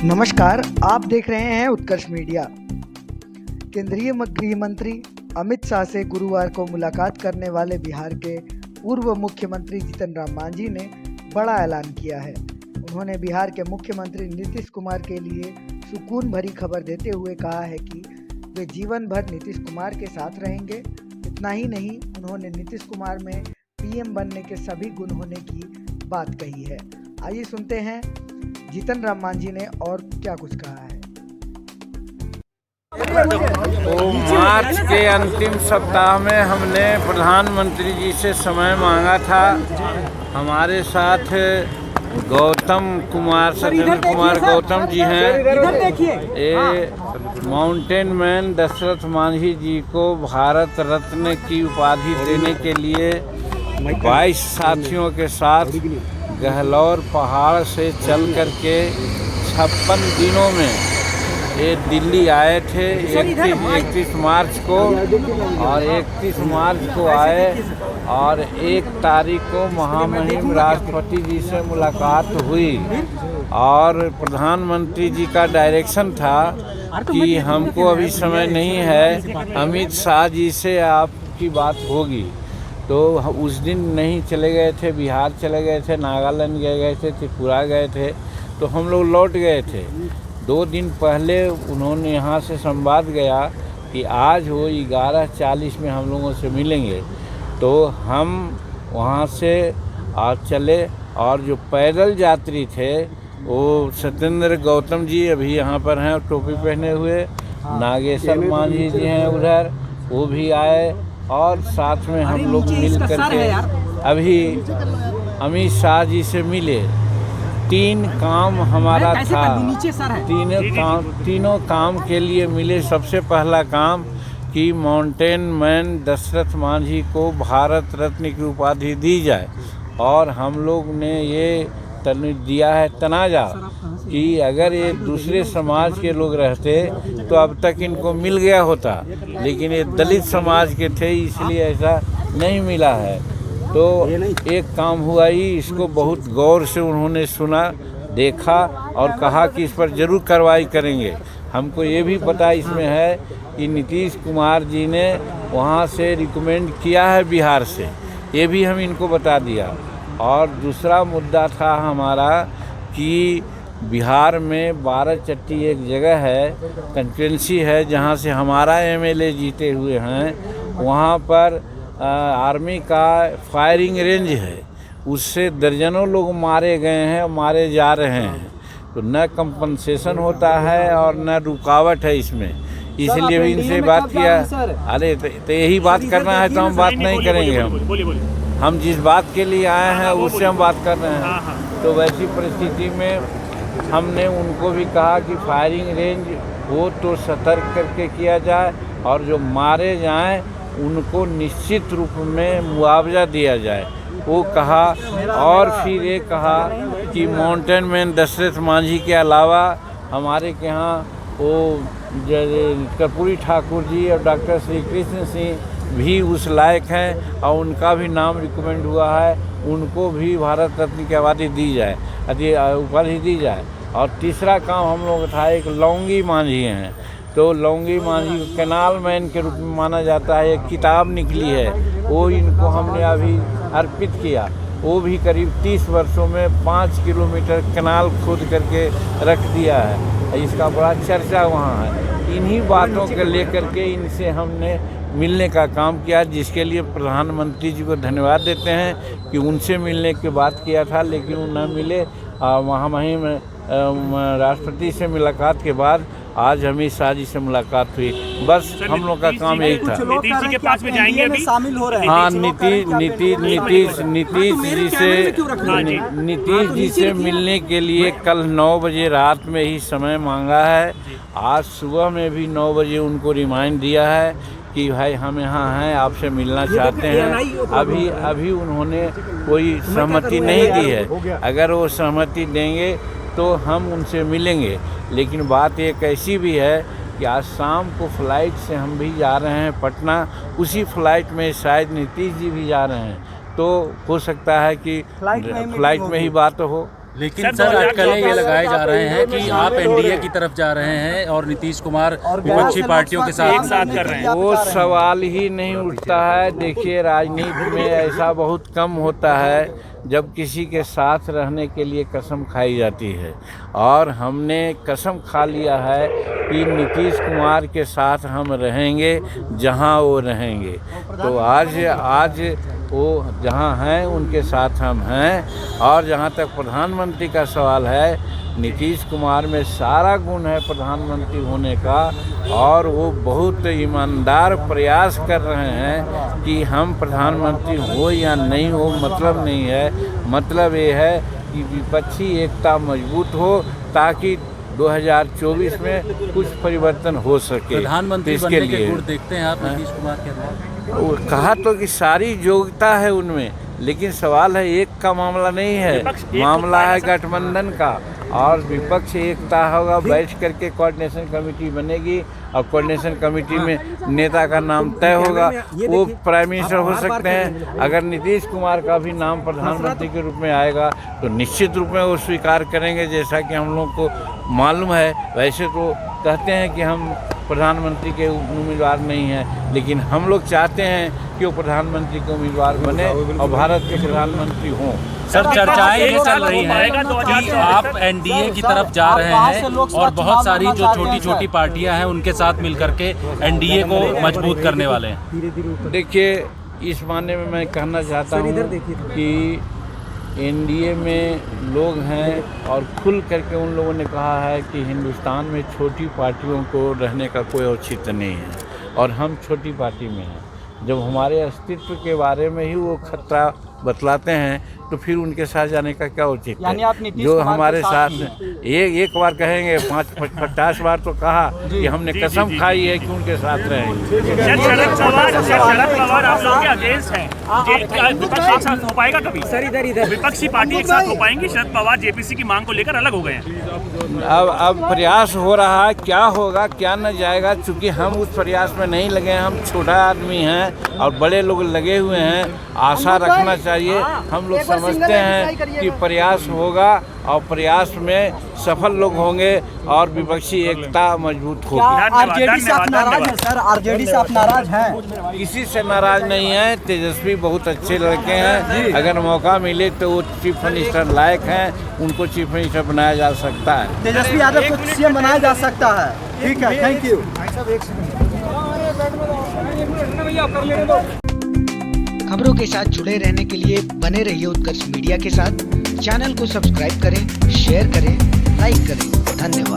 नमस्कार, आप देख रहे हैं उत्कर्ष मीडिया। केंद्रीय गृह मंत्री अमित शाह से गुरुवार को मुलाकात करने वाले बिहार के पूर्व मुख्यमंत्री जीतन राम मांझी ने बड़ा ऐलान किया है। उन्होंने बिहार के मुख्यमंत्री नीतीश कुमार के लिए सुकून भरी खबर देते हुए कहा है कि वे जीवन भर नीतीश कुमार के साथ रहेंगे। इतना ही नहीं, उन्होंने नीतीश कुमार में पीएम बनने के सभी गुण होने की बात कही है। आइए सुनते हैं जीतन राम मांझी ने और क्या कुछ कहा है। तो मार्च के अंतिम सप्ताह में हमने प्रधानमंत्री जी से समय मांगा था। हमारे साथ सत्येंद्र कुमार गौतम जी हैं। ये माउंटेन मैन दशरथ मांझी जी को भारत रत्न की उपाधि देने के लिए 22 साथियों के साथ गहलौर पहाड़ से चल करके 56 दिनों में ये दिल्ली आए थे। 31 मार्च को और 31 मार्च को आए और 1 तारीख को महामहिम राष्ट्रपति जी से मुलाकात हुई और प्रधानमंत्री जी का डायरेक्शन था कि हमको अभी समय नहीं है, अमित शाह जी से आपकी बात होगी। तो उस दिन नहीं चले गए थे, बिहार चले गए थे, नागालैंड गए थे, त्रिपुरा गए थे, तो हम लोग लौट गए थे। 2 दिन पहले उन्होंने यहाँ से संवाद गया कि आज वो 11:40 में हम लोगों से मिलेंगे। तो हम वहाँ से चले और जो पैदल यात्री थे वो सत्येंद्र गौतम जी अभी यहाँ पर हैं, टोपी पहने हुए। नागेश्वर मांझी जी हैं उधर, वो भी आए और साथ में हम लोग मिल करके अभी अमित शाह जी से मिले। 3 काम हमारा था, तीनों काम के लिए मिले। सबसे पहला काम कि माउंटेन मैन दशरथ मांझी को भारत रत्न की उपाधि दी जाए और हम लोग ने ये दिया है तनाजा कि अगर ये दूसरे समाज के लोग रहते तो अब तक इनको मिल गया होता, लेकिन ये दलित समाज के थे इसलिए ऐसा नहीं मिला है। तो एक काम हुआ ही, इसको बहुत गौर से उन्होंने सुना, देखा और कहा कि इस पर जरूर कार्रवाई करेंगे। हमको ये भी पता इसमें है कि नीतीश कुमार जी ने वहाँ से रिकमेंड किया है बिहार से, ये भी हम इनको बता दिया। और दूसरा मुद्दा था हमारा कि बिहार में 12चट्टी एक जगह है, कंस्टिट्यूंसी है जहाँ से हमारा एमएलए जीते हुए हैं। वहाँ पर आर्मी का फायरिंग रेंज है, उससे दर्जनों लोग मारे गए हैं और मारे जा रहे हैं। तो न कंपनसेशन होता है और न रुकावट है इसमें, इसलिए भी इनसे बात किया। अरे तो यही बात करना है तो हम बात नहीं करेंगे। हम जिस बात के लिए आए हैं उससे हम बात कर रहे हैं। तो वैसी परिस्थिति में हमने उनको भी कहा कि फायरिंग रेंज हो तो सतर्क करके किया जाए और जो मारे जाएं उनको निश्चित रूप में मुआवजा दिया जाए, वो कहा। और फिर ये कहा कि माउंटेन मैन दशरथ मांझी के अलावा हमारे के यहाँ वो कर्पूरी ठाकुर जी और डॉक्टर श्री कृष्ण सिंह भी उस लायक हैं और उनका भी नाम रिकमेंड हुआ है, उनको भी भारत रत्न की उपाधि दी जाए, उपाधि दी जाए। और तीसरा काम हम लोग था, एक लौंगी मांझी हैं, तो लौंगी मांझी को कैनाल मैन के रूप में माना जाता है। एक किताब निकली है, वो इनको हमने अभी अर्पित किया। वो भी करीब 30 वर्षों में 5 किलोमीटर कैनाल खोद करके रख दिया है, इसका बड़ा चर्चा वहाँ है। इन्हीं बातों को लेकर के इनसे हमने मिलने का काम किया, जिसके लिए प्रधानमंत्री जी को धन्यवाद देते हैं कि उनसे मिलने की बात किया था लेकिन वो न मिले। महामहिम राष्ट्रपति से मुलाकात के बाद आज अमित शाह जी से मुलाकात हुई। बस हम लोग का काम यही था। नीतीश जी के पास में जाएंगे अभी? शामिल हो रहे हैं। हाँ, नीतीश जी से मिलने के लिए कल 9 बजे रात में ही समय मांगा है। आज सुबह में भी 9 बजे उनको रिमाइंड दिया है कि भाई हम यहाँ हैं, आपसे मिलना चाहते हैं। अभी उन्होंने कोई सहमति नहीं दी है। अगर वो सहमति देंगे तो हम उनसे मिलेंगे। लेकिन बात एक ऐसी भी है कि आज शाम को फ्लाइट से हम भी जा रहे हैं पटना, उसी फ्लाइट में शायद नीतीश जी भी जा रहे हैं। तो हो सकता है कि फ्लाइट में ही बात हो। लेकिन सर अटकलें ये लगाए जा रहे हैं कि आप एनडीए की तरफ जा रहे हैं और नीतीश कुमार विपक्षी पार्टियों के साथ एक साथ कर रहे हैं। वो सवाल ही नहीं उठता है। देखिए, राजनीति में ऐसा बहुत कम होता है जब किसी के साथ रहने के लिए कसम खाई जाती है, और हमने कसम खा लिया है कि नीतीश कुमार के साथ हम रहेंगे जहां वो रहेंगे। तो आज वो जहां हैं उनके साथ हम हैं। और जहां तक प्रधानमंत्री का सवाल है, नीतीश कुमार में सारा गुण है प्रधानमंत्री होने का, और वो बहुत ईमानदार प्रयास कर रहे हैं कि हम प्रधानमंत्री हो या नहीं हो मतलब नहीं है। मतलब ये है कि विपक्षी एकता मजबूत हो ताकि 2024 में कुछ परिवर्तन हो सके। प्रधानमंत्री तो बनने के गुण देखते हैं आप नीतीश कुमार के अंदर? वो कहा तो कि सारी योग्यता है उनमें, लेकिन सवाल है एक का मामला नहीं है, मामला है गठबंधन का। और विपक्ष एकता होगा, बैठ करके कोऑर्डिनेशन कमेटी बनेगी, और कोऑर्डिनेशन कमेटी में नेता का नाम तय होगा। वो प्राइम मिनिस्टर हो सकते हैं। अगर नीतीश कुमार का भी नाम प्रधानमंत्री के रूप में आएगा तो निश्चित रूप में वो स्वीकार करेंगे। जैसा कि हम लोग को मालूम है, वैसे तो कहते हैं कि हम प्रधानमंत्री के उम्मीदवार नहीं हैं, लेकिन हम लोग चाहते हैं कि वो प्रधानमंत्री के उम्मीदवार बने और भारत के प्रधानमंत्री हों। सर, चर्चाएं ये चल रही हैं कि आप एनडीए की तरफ जा रहे हैं और बहुत सारी जो छोटी छोटी पार्टियां हैं उनके साथ मिलकर के एनडीए को मजबूत करने वाले हैं। देखिए, इस मायने में मैं कहना चाहता हूँ कि एनडीए में लोग हैं और खुल करके उन लोगों ने कहा है कि हिंदुस्तान में छोटी पार्टियों को रहने का कोई औचित्य नहीं है, और हम छोटी पार्टी में हैं। जब हमारे अस्तित्व के बारे में ही वो खतरा बतलाते हैं तो फिर उनके साथ जाने का क्या उचित है? जो हमारे साथ एक बार कहेंगे, 50 बार तो कहा कि हमने कसम खाई है कि उनके साथ रहेंगे। शरद पवार आप लोग के अगेंस्ट हैं, विपक्ष एक साथ हो पाएगा कभी? सर इधर विपक्षी पार्टी एक साथ हो पाएंगी? शरद पवार जेपीसी की मांग को लेकर अलग हो गए हैं। अब प्रयास हो रहा है, क्या होगा क्या न जाएगा, चूँकि हम उस प्रयास में नहीं लगे हैं। हम छोटा आदमी हैं और बड़े लोग लगे हुए हैं। आशा रखना चाहिए। हम लोग समझते हैं कि प्रयास होगा और प्रयास में सफल लोग होंगे और विपक्षी एकता मजबूत होगी। आरजेडी से आप नाराज हैं सर? आरजेडी से आप नाराज हैं? किसी से नाराज नहीं है। तेजस्वी बहुत अच्छे लड़के हैं, अगर मौका मिले तो वो चीफ मिनिस्टर लायक हैं, उनको चीफ मिनिस्टर बनाया जा सकता है। तेजस्वी यादव को सीएम बनाया जा सकता है। ठीक है, थैंक यू। खबरों के साथ जुड़े रहने के लिए बने रहिए उत्कर्ष मीडिया के साथ। चैनल को सब्सक्राइब करें, शेयर करें, लाइक करें। धन्यवाद।